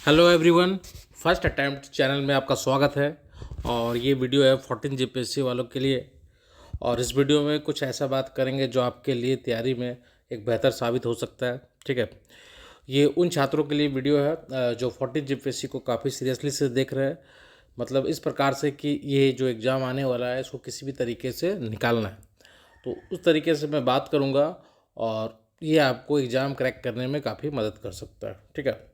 Hello everyone, first attempt channel में आपका स्वागत है। और ये वीडियो है 14 जीपीएससी वालों के लिए। और इस वीडियो में कुछ ऐसा बात करेंगे जो आपके लिए तैयारी में एक बेहतर साबित हो सकता है। ठीक है, ये उन छात्रों के लिए वीडियो है जो 14 जीपीएससी को काफ़ी सीरियसली से देख रहे हैं। मतलब इस प्रकार से कि ये जो एग्ज़ाम आने वाला है इसको किसी भी तरीके से निकालना है, तो उस तरीके से मैं बात करूँगा और ये आपको एग्ज़ाम क्रैक करने में काफ़ी मदद कर सकता है। ठीक है,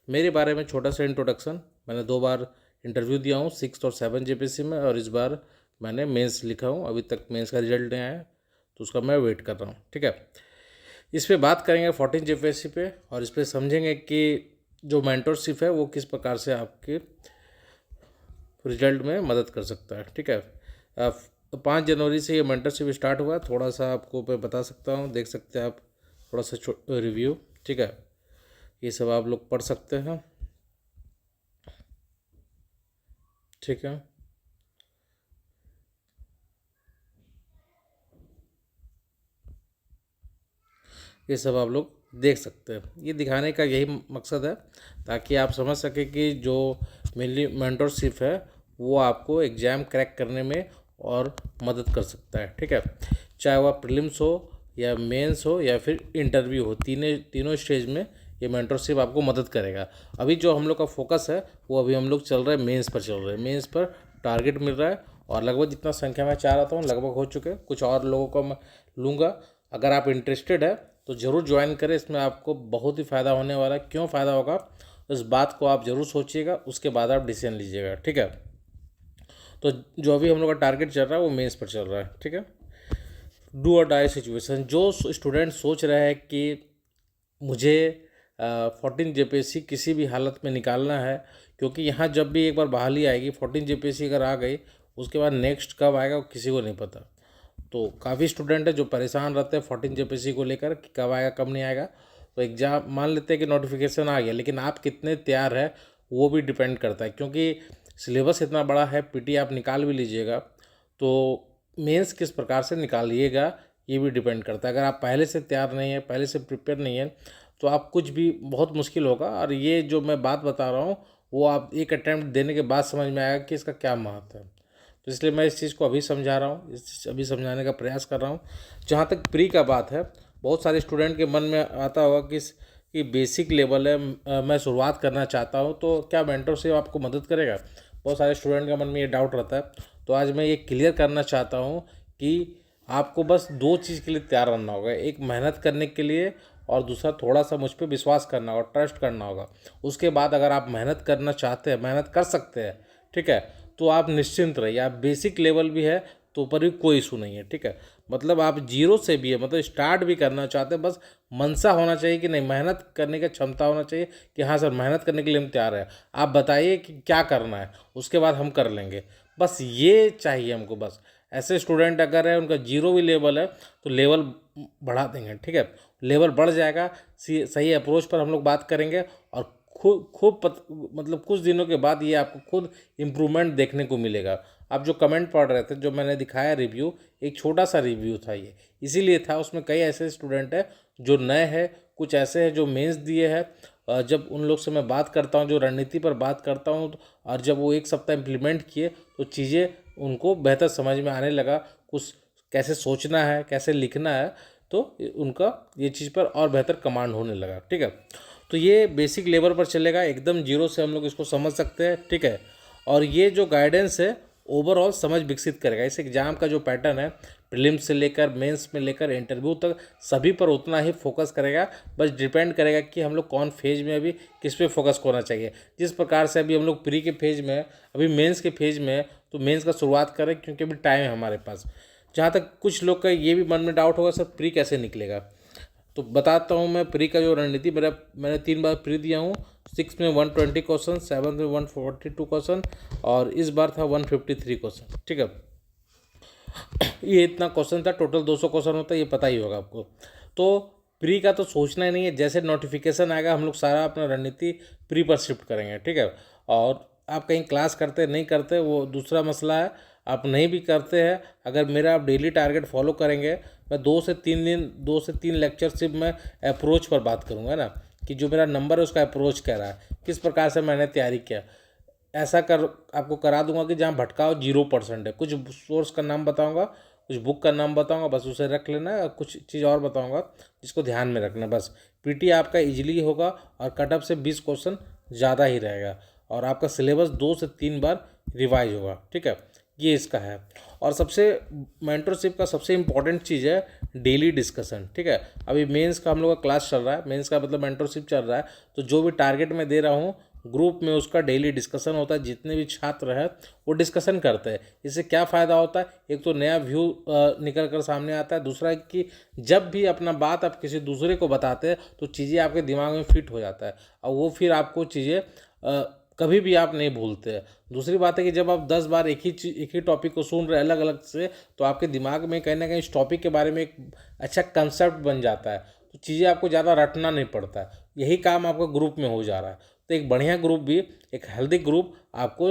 मेरे बारे में छोटा सा इंट्रोडक्शन। मैंने 2 बार इंटरव्यू दिया हूँ, 6 और 7 जेपीएससी में, और इस बार मैंने मेंस लिखा हूँ। अभी तक मेंस का रिजल्ट नहीं आया तो उसका मैं वेट कर रहा हूँ। ठीक है, इस पे बात करेंगे 14 जेपीएससी पे, और इस पे समझेंगे कि जो मेंटरशिप है वो किस प्रकार से आपके रिजल्ट में मदद कर सकता है। ठीक है, 5 जनवरी से ये मेंटरशिप स्टार्ट हुआ। थोड़ा सा आपको मैं बता सकता हूँ, देख सकते हैं आप, थोड़ा सा रिव्यू। ठीक है, ये सब आप लोग पढ़ सकते हैं। ठीक है, ये सब आप लोग देख सकते हैं। ये दिखाने का यही मकसद है ताकि आप समझ सकें कि जो मेनली मेंटरशिप है वो आपको एग्ज़ाम क्रैक करने में और मदद कर सकता है। ठीक है, चाहे वह प्रीलिम्स हो या मेंस हो या फिर इंटरव्यू हो, तीनों स्टेज में ये मेंटरशिप आपको मदद करेगा। अभी जो हम लोग का फोकस है वो अभी हम लोग चल रहे हैं मेंस पर, चल रहे हैं मेंस पर। टारगेट मिल रहा है और लगभग जितना संख्या मैं चाह रहा था लगभग हो चुके हैं। कुछ और लोगों को मैं लूँगा। अगर आप इंटरेस्टेड है तो ज़रूर ज्वाइन करें, इसमें आपको बहुत ही फ़ायदा होने वाला है। क्यों फ़ायदा होगा इस बात को आप ज़रूर सोचिएगा, उसके बाद आप डिसीजन लीजिएगा। ठीक है, तो जो अभी हम लोग का टारगेट चल रहा है वो मेंस पर चल रहा है। ठीक है, डू और डाई सिचुएशन। जो स्टूडेंट सोच रहे हैं कि मुझे 14 जेपीएससी किसी भी हालत में निकालना है, क्योंकि यहाँ जब भी एक बार बहाली आएगी, 14 जेपीएससी अगर आ गई उसके बाद नेक्स्ट कब आएगा वो किसी को नहीं पता। तो काफ़ी स्टूडेंट है जो परेशान रहते हैं 14 जेपीएससी को लेकर कि कब आएगा कब नहीं आएगा। तो एग्ज़ाम मान लेते हैं कि नोटिफिकेशन आ गया, लेकिन आप कितने तैयार है वो भी डिपेंड करता है, क्योंकि सिलेबस इतना बड़ा है। पीटी आप निकाल भी लीजिएगा तो मेंस किस प्रकार से निकालिएगा ये भी डिपेंड करता है। अगर आप पहले से तैयार नहीं है, पहले से प्रिपेयर नहीं है, तो आप कुछ भी बहुत मुश्किल होगा। और ये जो मैं बात बता रहा हूँ वो आप एक अटैम्प्ट देने के बाद समझ में आएगा कि इसका क्या महत्व है। तो इसलिए मैं इस चीज़ को अभी समझा रहा हूँ, अभी समझाने का प्रयास कर रहा हूँ। जहाँ तक प्री का बात है, बहुत सारे स्टूडेंट के मन में आता होगा कि बेसिक लेवल है, मैं शुरुआत करना चाहता हूँ, तो क्या मेंटरशिप आपको मदद करेगा। बहुत सारे स्टूडेंट का मन में ये डाउट रहता है। तो आज मैं ये क्लियर करना चाहता हूँ कि आपको बस 2 चीज़ के लिए तैयार रहना होगा, एक मेहनत करने के लिए और दूसरा थोड़ा सा मुझ पर विश्वास करना होगा, ट्रस्ट करना होगा। उसके बाद अगर आप मेहनत करना चाहते हैं, मेहनत कर सकते हैं, ठीक है, तो आप निश्चिंत रहिए। आप बेसिक लेवल भी है तो पर भी कोई इशू नहीं है। ठीक है, मतलब आप जीरो से भी है, मतलब स्टार्ट भी करना चाहते हैं, बस मनसा होना चाहिए कि नहीं, मेहनत करने की क्षमता होना चाहिए कि हाँ सर मेहनत करने के लिए हम तैयार हैं, आप बताइए कि क्या करना है, उसके बाद हम कर लेंगे। बस ये चाहिए हमको। बस ऐसे स्टूडेंट अगर है उनका जीरो भी लेवल है तो लेवल बढ़ा देंगे। ठीक है, लेवल बढ़ जाएगा, सही अप्रोच पर हम लोग बात करेंगे और खूब खूब मतलब कुछ दिनों के बाद ये आपको खुद इम्प्रूवमेंट देखने को मिलेगा। आप जो कमेंट पढ़ रहे थे, जो मैंने दिखाया रिव्यू, एक छोटा सा रिव्यू था ये, इसीलिए था। उसमें कई ऐसे स्टूडेंट हैं जो नए हैं, कुछ ऐसे हैं जो मेंस दिए हैं। जब उन लोग से मैं बात करता हूँ, जो रणनीति पर बात करता हूँ, और जब वो 1 सप्ताह इम्प्लीमेंट किए तो चीज़ें उनको बेहतर समझ में आने लगा। कुछ कैसे सोचना है, कैसे लिखना है, तो उनका ये चीज़ पर और बेहतर कमांड होने लगा। ठीक है, तो ये बेसिक लेवल पर चलेगा, एकदम जीरो से हम लोग इसको समझ सकते हैं। ठीक है, और ये जो गाइडेंस है ओवरऑल समझ विकसित करेगा। इस एग्ज़ाम का जो पैटर्न है, प्रीलिम्स से लेकर मेंस में लेकर इंटरव्यू तक, सभी पर उतना ही फोकस करेगा। बस डिपेंड करेगा कि हम लोग कौन फेज में, अभी किस पे फोकस होना चाहिए। जिस प्रकार से अभी हम लोग प्री के फेज में है, अभी मेंस के फेज में है, तो मेंस का शुरुआत करें क्योंकि अभी टाइम है हमारे पास। जहाँ तक कुछ लोग का ये भी मन में डाउट होगा सर प्री कैसे निकलेगा, तो बताता हूँ मैं। प्री का जो रणनीति मैंने 3 बार प्री दिया हूँ। 6 में 120 क्वेश्चन, 7 में 142 क्वेश्चन, और इस बार था 153 क्वेश्चन। ठीक है, ये इतना क्वेश्चन था। टोटल 200 क्वेश्चन होता है, ये पता ही होगा आपको। तो प्री का तो सोचना ही नहीं है, जैसे नोटिफिकेशन आएगा हम लोग सारा अपना रणनीति प्री पर शिफ्ट करेंगे। ठीक है, और आप कहीं क्लास करते नहीं करते वो दूसरा मसला है। आप नहीं भी करते हैं, अगर मेरा आप डेली टारगेट फॉलो करेंगे, मैं 2 से 3 दिन, 2 से 3 लेक्चर सिर्फ मैं अप्रोच पर बात करूँगा ना, कि जो मेरा नंबर है उसका अप्रोच क्या रहा है, किस प्रकार से मैंने तैयारी किया। ऐसा कर आपको करा दूंगा कि जहाँ भटकाव 0% है। कुछ सोर्स का नाम बताऊंगा, कुछ बुक का नाम बताऊंगा, बस उसे रख लेना है। और कुछ चीज़ और बताऊंगा जिसको ध्यान में रखना है। बस पीटी आपका इजीली होगा और कटअप से 20 क्वेश्चन ज़्यादा ही रहेगा और आपका सिलेबस 2 से 3 बार रिवाइज होगा। ठीक है, ये इसका है। और सबसे मेंटरशिप का सबसे इम्पॉर्टेंट चीज़ है डेली डिस्कशन। ठीक है, अभी मेंस का हम लोग का क्लास चल रहा है, मेंस का मतलब मेंटरशिप चल रहा है, तो जो भी टारगेट मैं दे रहा हूँ ग्रुप में उसका डेली डिस्कशन होता है। जितने भी छात्र हैं वो डिस्कशन करते हैं। इससे क्या फ़ायदा होता है, एक तो नया व्यू निकल कर सामने आता है, दूसरा कि जब भी अपना बात आप किसी दूसरे को बताते हैं तो चीज़ें आपके दिमाग में फिट हो जाता है और वो फिर आपको चीज़ें कभी भी आप नहीं भूलते हैं। दूसरी बात है कि जब आप 10 बार एक ही टॉपिक को सुन रहे अलग अलग से, तो आपके दिमाग में कहीं ना कहीं इस टॉपिक के बारे में एक अच्छा कंसेप्ट बन जाता है, तो चीज़ें आपको ज़्यादा रटना नहीं पड़ता है। यही काम आपका ग्रुप में हो जा रहा है। तो एक बढ़िया ग्रुप भी, एक हेल्दी ग्रुप आपको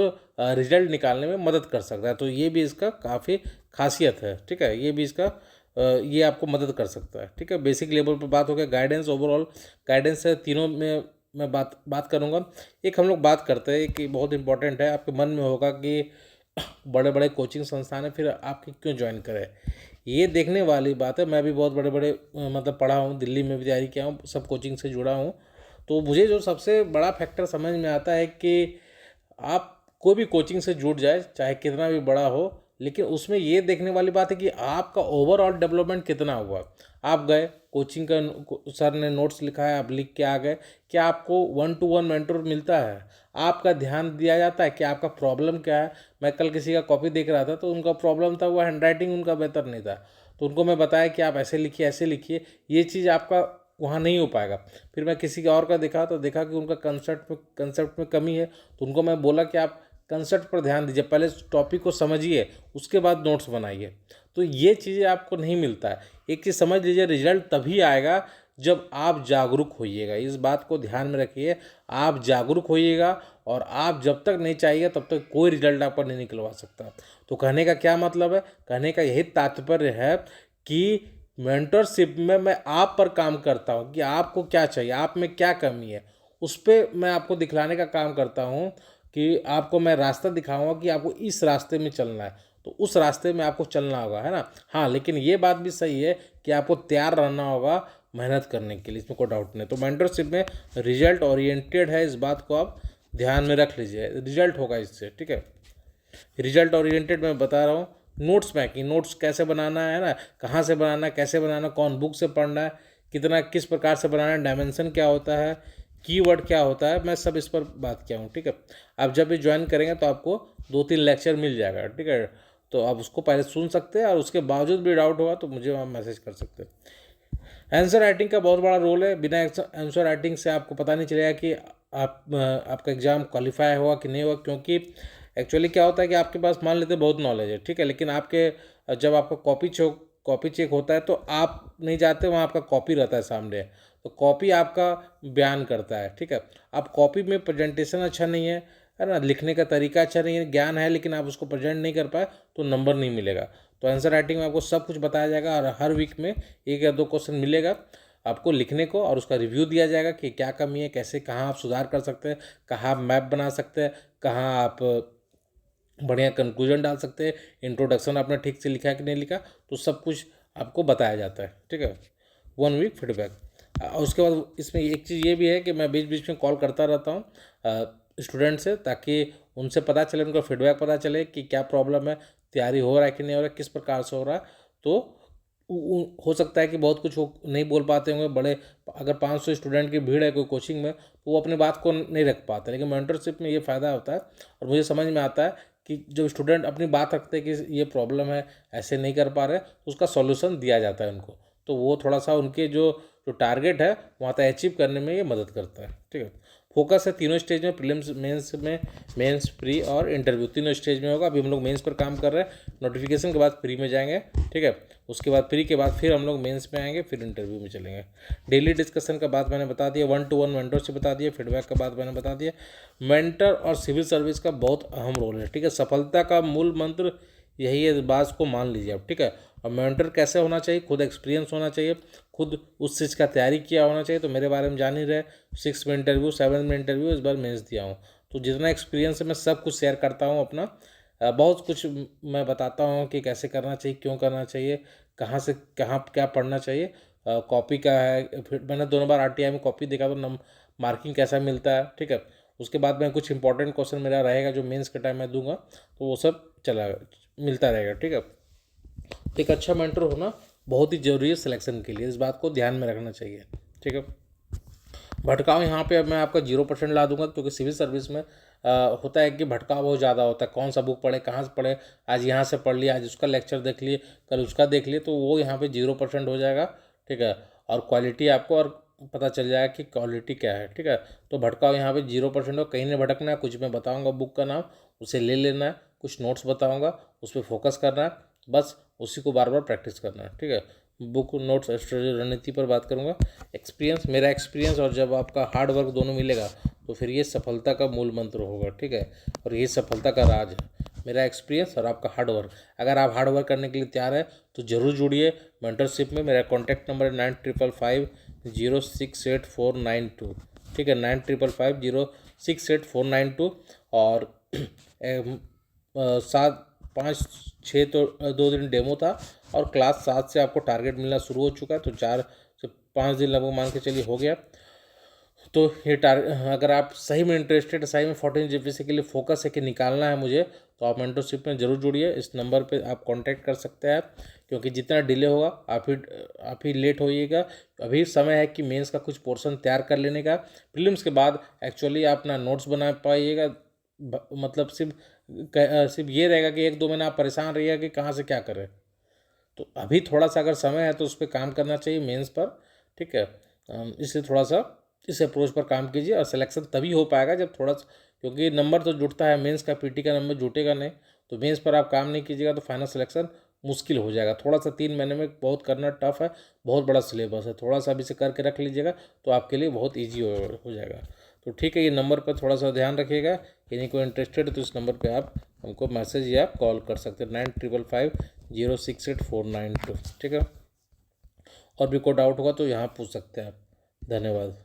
रिजल्ट निकालने में मदद कर सकता है। तो ये भी इसका काफ़ी खासियत है। ठीक है, ये भी इसका ये आपको मदद कर सकता है। ठीक है, बेसिक लेवल पर बात हो गया। गाइडेंस, ओवरऑल गाइडेंस है, तीनों में मैं बात करूँगा। एक हम लोग बात करते हैं कि बहुत इंपॉर्टेंट है, आपके मन में होगा कि बड़े बड़े कोचिंग संस्थान है, फिर आपके क्यों ज्वाइन करें। ये देखने वाली बात है। मैं भी बहुत बड़े बड़े मतलब पढ़ा हूँ, दिल्ली में भी तैयारी किया हूँ, सब कोचिंग से जुड़ा हूँ। तो मुझे जो सबसे बड़ा फैक्टर समझ में आता है कि आप कोई भी कोचिंग से जुड़ जाए, चाहे कितना भी बड़ा हो, लेकिन उसमें ये देखने वाली बात है कि आपका ओवरऑल डेवलपमेंट कितना हुआ। आप गए कोचिंग का, सर ने नोट्स लिखा है, आप लिख के आ गए, क्या आपको 1-to-1 मेंटर मिलता है, आपका ध्यान दिया जाता है कि आपका प्रॉब्लम क्या है। मैं कल किसी का कॉपी देख रहा था, तो उनका प्रॉब्लम था वो हैंडराइटिंग उनका बेहतर नहीं था, तो उनको मैं बताया कि आप ऐसे लिखिए ऐसे लिखिए। ये चीज़ आपका वहाँ नहीं हो पाएगा। फिर मैं किसी का और का देखा तो देखा कि उनका कंसेप्ट में कमी है, तो उनको मैं बोला कि आप कंसेप्ट पर ध्यान दीजिए, पहले टॉपिक को समझिए उसके बाद नोट्स बनाइए। तो ये चीज़ें आपको नहीं मिलता है। एक चीज़ समझ लीजिए, रिजल्ट तभी आएगा जब आप जागरूक होइएगा। इस बात को ध्यान में रखिए, आप जागरूक होइएगा और आप जब तक नहीं चाहिए तब तक कोई रिजल्ट आपका नहीं निकलवा सकता। तो कहने का क्या मतलब है, कहने का यही तात्पर्य है कि मेंटरशिप में मैं आप पर काम करता हूँ कि आपको क्या चाहिए, आप में क्या कमी है, उस पर मैं आपको दिखलाने का काम करता हूँ कि आपको मैं रास्ता दिखाऊंगा कि आपको इस रास्ते में चलना है, तो उस रास्ते में आपको चलना होगा, है ना। हाँ, लेकिन ये बात भी सही है कि आपको तैयार रहना होगा मेहनत करने के लिए, इसमें कोई डाउट नहीं। तो मेंटरशिप में रिजल्ट ओरिएंटेड है, इस बात को आप ध्यान में रख लीजिए, रिजल्ट होगा इससे। ठीक है, रिजल्ट ओरिएंटेड मैं बता रहा हूँ। नोट्स मैकिंग, नोट्स कैसे बनाना है ना, कहाँ से बनाना है, कैसे बनाना, कौन बुक से पढ़ना है, कितना किस प्रकार से बनाना है, डायमेंशन क्या होता है, कीवर्ड क्या होता है, मैं सब इस पर बात किया हूँ। ठीक है, आप जब भी ज्वाइन करेंगे तो आपको 2-3 लेक्चर मिल जाएगा। ठीक है, तो आप उसको पहले सुन सकते हैं और उसके बावजूद भी डाउट होगा तो मुझे आप मैसेज कर सकते हैं। आंसर राइटिंग का बहुत बड़ा रोल है। बिना आंसर राइटिंग से आपको पता नहीं चलेगा कि आपका एग्ज़ाम क्वालिफाई हुआ कि नहीं हुआ, क्योंकि एक्चुअली क्या होता है कि आपके पास मान लेते बहुत नॉलेज है, ठीक है, लेकिन आपके जब आपका कॉपी चेक होता है तो आप नहीं जाते, वहाँ आपका कॉपी रहता है सामने, तो कॉपी आपका बयान करता है। ठीक है, आप कॉपी में प्रेजेंटेशन अच्छा नहीं है ना, लिखने का तरीका अच्छा नहीं है, ज्ञान है लेकिन आप उसको प्रेजेंट नहीं कर पाए तो नंबर नहीं मिलेगा। तो आंसर राइटिंग में आपको सब कुछ बताया जाएगा और हर वीक में 1 या 2 क्वेश्चन मिलेगा आपको लिखने को, और उसका रिव्यू दिया जाएगा कि क्या कमी है, कैसे कहाँ आप सुधार कर सकते हैं, कहाँ आप मैप बना सकते हैं, कहाँ आप बढ़िया कंक्लूजन डाल सकते हैं, इंट्रोडक्शन आपने ठीक से लिखा है कि नहीं लिखा, तो सब कुछ आपको बताया जाता है। ठीक है, 1 वीक फीडबैक। और उसके बाद इसमें एक चीज़ ये भी है कि मैं बीच बीच में कॉल करता रहता हूँ स्टूडेंट से, ताकि उनसे पता चले, उनका फीडबैक पता चले कि क्या प्रॉब्लम है, तैयारी हो रहा है कि नहीं हो रहा है, किस प्रकार से हो रहा है। तो हो सकता है कि बहुत कुछ हो नहीं बोल पाते होंगे, बड़े अगर 500 स्टूडेंट की भीड़ है कोई कोचिंग में तो वो अपनी बात को नहीं रख पाते, लेकिन मेंटरशिप में ये फ़ायदा होता है। और मुझे समझ में आता है कि जो स्टूडेंट अपनी बात रखते हैं कि ये प्रॉब्लम है, ऐसे नहीं कर पा रहे, तो उसका सॉल्यूशन दिया जाता है उनको, तो वो थोड़ा सा उनके जो जो टारगेट है वहाँ तक अचीव करने में ये मदद करता है। ठीक है, फोकस है तीनों स्टेज में, प्रीलिम्स, मेंस प्री और इंटरव्यू, तीनों स्टेज में होगा। अभी हम लोग मेंस पर काम कर रहे हैं, नोटिफिकेशन के बाद प्री में जाएंगे। ठीक है, उसके बाद प्री के बाद फिर हम लोग मेंस में आएंगे, फिर इंटरव्यू में चलेंगे। डेली डिस्कशन का बात मैंने बता दिया, 1-to-1 मेंटरशिप बता दिया, फीडबैक का बात मैंने बता दिया। मेंटर और सिविल सर्विस का बहुत अहम रोल है। ठीक है, सफलता का मूल मंत्र यही है, इस बात को मान लीजिए आप। ठीक है, और मेंटर कैसे होना चाहिए, खुद एक्सपीरियंस होना चाहिए, खुद उस चीज़ का तैयारी किया होना चाहिए। तो मेरे बारे में जान ही रहे, 6 में इंटरव्यू, 7 में इंटरव्यू, इस बार मेंस दिया हूँ। तो जितना एक्सपीरियंस है मैं सब कुछ शेयर करता हूँ अपना। बहुत कुछ मैं बताता हूँ कि कैसे करना चाहिए, क्यों करना चाहिए, कहाँ से कहाँ क्या पढ़ना चाहिए। कॉपी का है, फिर मैंने दोनों बार आरटीआई में कॉपी देखा तो मार्किंग कैसा मिलता है, ठीक है। उसके बाद में कुछ इंपॉर्टेंट क्वेश्चन मेरा रहेगा जो मेंस के टाइम में दूंगा, तो वो सब चला मिलता रहेगा, ठीक है। एक अच्छा मेंटर होना बहुत ही ज़रूरी है सिलेक्शन के लिए, इस बात को ध्यान में रखना चाहिए, ठीक है। भटकाव यहाँ पे अब मैं आपका 0% ला दूंगा, क्योंकि सिविल सर्विस में होता है कि भटकाव बहुत ज़्यादा होता है। कौन सा बुक पढ़े, कहाँ से पढ़े, आज यहाँ से पढ़ लिया, आज उसका लेक्चर देख लिए, कल उसका देख लिए, तो वो यहाँ पे 0% हो जाएगा, ठीक है। और क्वालिटी आपको और पता चल जाएगा कि क्वालिटी क्या है, ठीक है। तो भटकाव यहाँ पे 0% हो, कहीं नहीं भटकना है। कुछ मैं बताऊँगा बुक का नाम, उसे ले लेना है, कुछ नोट्स बताऊँगा उस पर फोकस करना है, बस उसी को बार बार प्रैक्टिस करना है, ठीक है। बुक नोट्स स्ट्रेटजी रणनीति पर बात करूँगा। एक्सपीरियंस, मेरा एक्सपीरियंस और जब आपका हार्ड वर्क दोनों मिलेगा तो फिर ये सफलता का मूल मंत्र होगा, ठीक है। और ये सफलता का राज है, मेरा एक्सपीरियंस और आपका हार्ड वर्क। अगर आप हार्ड वर्क करने के लिए तैयार है तो ज़रूर जुड़िए मेंटरशिप में। मेरा कॉन्टैक्ट नंबर है 9555068492, ठीक है, 9555068492। और 5 6 तो 2 दिन डेमो था, और क्लास 7 से आपको टारगेट मिलना शुरू हो चुका है, तो 4 से 5 दिन लगभग मान के चलिए हो गया। तो ये अगर आप सही में इंटरेस्टेड, सही में 14 जीपीसी के लिए फोकस है कि निकालना है मुझे, तो आप मेंटरशिप में ज़रूर जुड़िए। इस नंबर पे आप कांटेक्ट कर सकते हैं, क्योंकि जितना डिले होगा आप ही लेट होइएगा। अभी समय है कि मेंस का कुछ पोर्शन तैयार कर लेने का, प्रीलिम्स के बाद एक्चुअली आप अपना नोट्स बना पाइएगा। मतलब सिर्फ ये रहेगा कि 1 2 महीना आप परेशान रहिएगा कि कहाँ से क्या करें। तो अभी थोड़ा सा अगर समय है तो उस पर काम करना चाहिए मेंस पर, ठीक है। इसलिए थोड़ा सा इस अप्रोच पर काम कीजिए, और सिलेक्शन तभी हो पाएगा जब थोड़ा सा, क्योंकि नंबर तो जुटता है, मेंस का पीटी का नंबर जुटेगा नहीं। तो मेंस पर आप काम नहीं कीजिएगा तो फाइनल सिलेक्शन मुश्किल हो जाएगा। थोड़ा सा 3 महीने में बहुत करना टफ है, बहुत बड़ा सिलेबस है, थोड़ा सा अभी से करके रख लीजिएगा तो आपके लिए बहुत ईजी हो जाएगा। तो ठीक है, ये नंबर पर थोड़ा सा ध्यान रखिएगा। यदि कोई इंटरेस्टेड है तो इस नंबर पर आप हमको मैसेज या कॉल कर सकते हैं, 9555068492, ठीक है। और भी कोई डाउट होगा तो यहाँ पूछ सकते हैं आप। धन्यवाद।